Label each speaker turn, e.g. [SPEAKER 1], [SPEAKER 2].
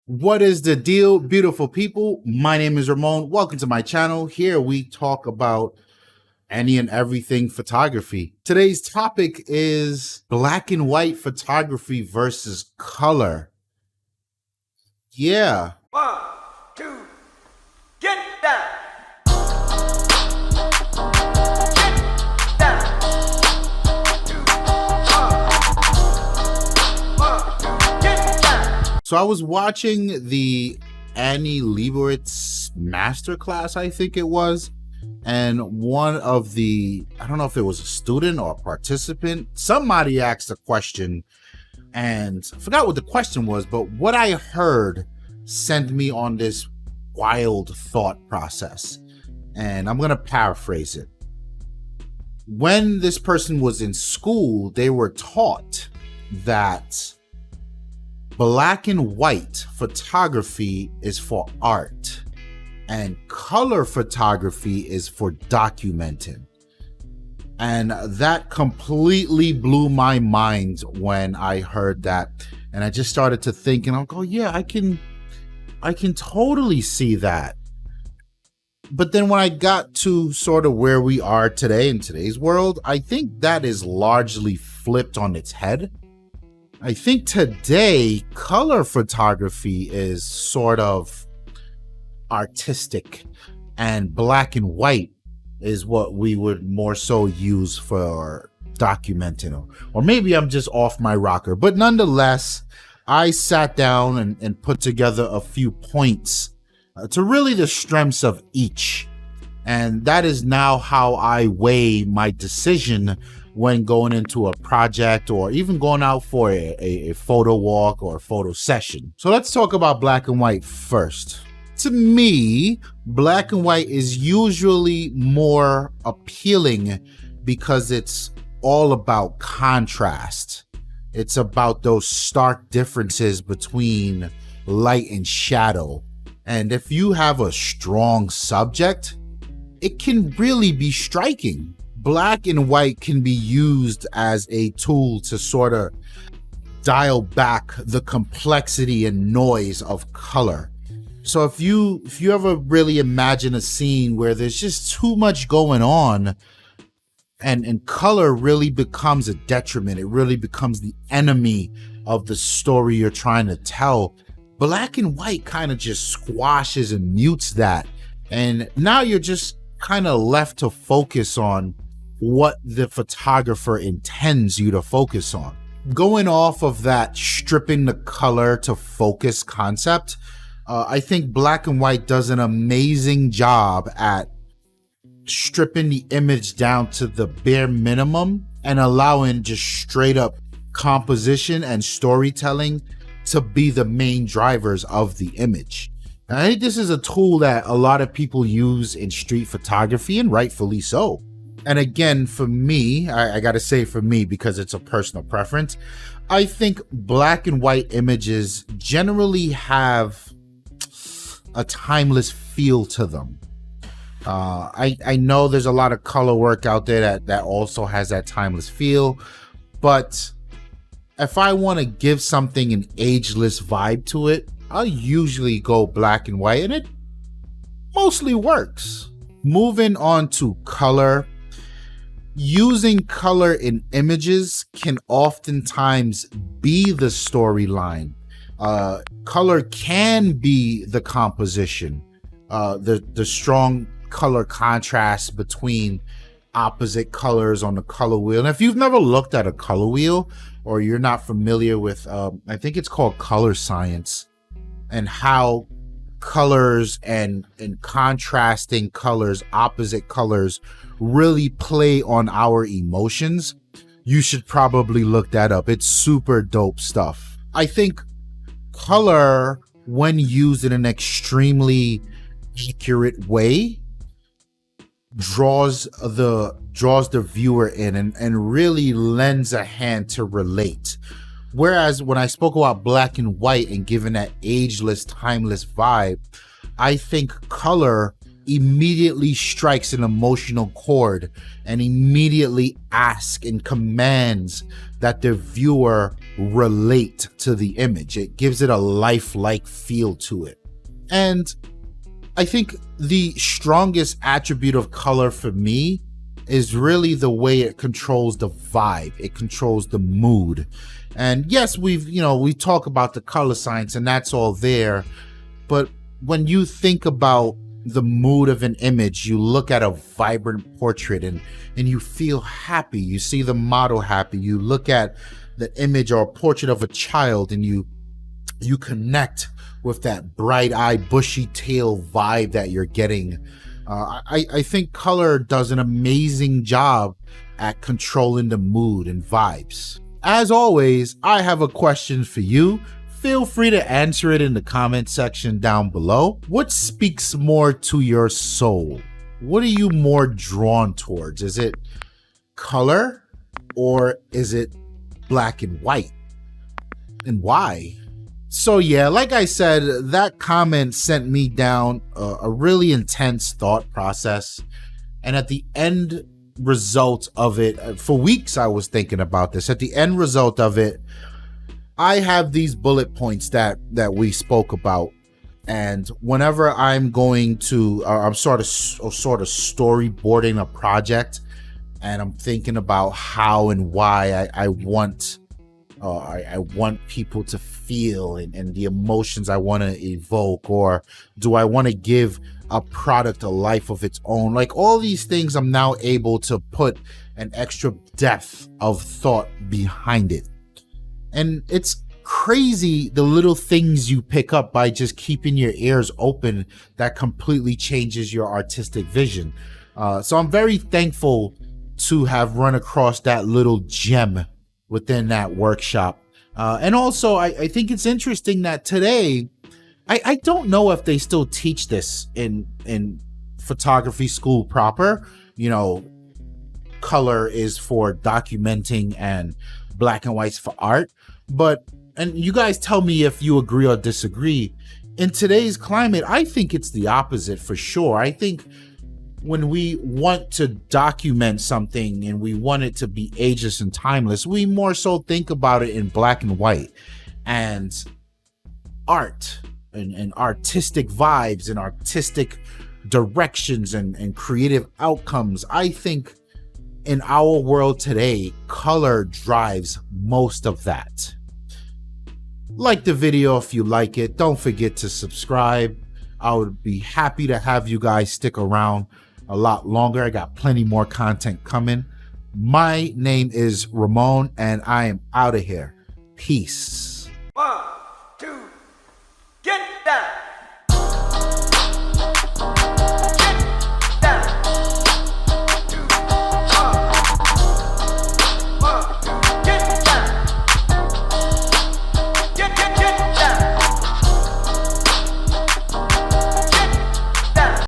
[SPEAKER 1] What is the deal, beautiful people? My name is Ramon. Welcome to my channel. Here we talk about any and everything photography. Today's topic is black and white photography versus color. Yeah.
[SPEAKER 2] 1, 2, get down.
[SPEAKER 1] So I was watching the Annie Leibovitz masterclass, I think it was. And one of the, I don't know if it was a student or a participant, somebody asked a question and I forgot what the question was, but what I heard sent me on this wild thought process. And I'm going to paraphrase it. When this person was in school, they were taught that black and white photography is for art and color photography is for documenting. And that completely blew my mind when I heard that. And I just started to think, and I'll go, yeah, I can totally see that. But then when I got to sort of where we are today in today's world, I think that is largely flipped on its head. I think today color photography is sort of artistic and black and white is what we would more so use for documenting, or maybe I'm just off my rocker. But nonetheless, I sat down and put together a few points to really the strengths of each. And that is now how I weigh my decision when going into a project or even going out for a photo walk or a photo session. So let's talk about black and white first. To me, black and white is usually more appealing because it's all about contrast. It's about those stark differences between light and shadow. And if you have a strong subject, it can really be striking. Black and white can be used as a tool to sort of dial back the complexity and noise of color. So if you ever really imagine a scene where there's just too much going on and color really becomes a detriment, it really becomes the enemy of the story you're trying to tell, black and white kind of just squashes and mutes that. And now you're just kind of left to focus on what the photographer intends you to focus on. Going off of that stripping the color to focus concept, I think black and white does an amazing job at stripping the image down to the bare minimum and allowing just straight up composition and storytelling to be the main drivers of the image. And I think this is a tool that a lot of people use in street photography, and rightfully so. And again, for me, I gotta say for me, because it's a personal preference, I think black and white images generally have a timeless feel to them. I know there's a lot of color work out there that also has that timeless feel, but if I want to give something an ageless vibe to it, I'll usually go black and white, and it mostly works. Moving on to color. Using color in images can oftentimes be the storyline. Color can be the composition, the strong color contrast between opposite colors on the color wheel. And if you've never looked at a color wheel, or you're not familiar with, I think it's called color science, and how colors and contrasting colors, opposite colors, really play on our emotions, you should probably look that up. It's super dope stuff. I think color, when used in an extremely accurate way, draws the viewer in and really lends a hand to relate. Whereas when I spoke about black and white and giving that ageless, timeless vibe, I think color immediately strikes an emotional chord and immediately asks and commands that the viewer relate to the image. It gives it a lifelike feel to it. And I think the strongest attribute of color for me is really the way it controls the vibe. It controls the mood. And yes, we talk about the color science and that's all there. But when you think about the mood of an image, you look at a vibrant portrait and you feel happy. You see the model happy. You look at the image or a portrait of a child and you connect with that bright-eyed, bushy-tail vibe that you're getting. I think color does an amazing job at controlling the mood and vibes. As always, I have a question for you. Feel free to answer it in the comment section down below. What speaks more to your soul? What are you more drawn towards? Is it color or is it black and white? And why? So yeah, like I said, that comment sent me down a really intense thought process. And at the end result of it, for weeks I was thinking about this. At the end result of it, I have these bullet points that we spoke about. And whenever I'm going to, I'm sort of storyboarding a project and I'm thinking about how and why I want people to feel and the emotions I want to evoke, or do I want to give a product a life of its own? Like all these things, I'm now able to put an extra depth of thought behind it. And it's crazy the little things you pick up by just keeping your ears open that completely changes your artistic vision. So I'm very thankful to have run across that little gem within that workshop. And also, I think it's interesting that today, I don't know if they still teach this in photography school proper. You know, color is for documenting and black and white's for art. But, and you guys tell me if you agree or disagree, in today's climate, I think it's the opposite for sure. I think when we want to document something and we want it to be ageless and timeless, we more so think about it in black and white. And art and artistic vibes and artistic directions and creative outcomes, I think in our world today, color drives most of that. Like the video if you like it. Don't forget to subscribe. I would be happy to have you guys stick around a lot longer. I got plenty more content coming. My name is Ramon and I am out of here. Peace.
[SPEAKER 2] 1,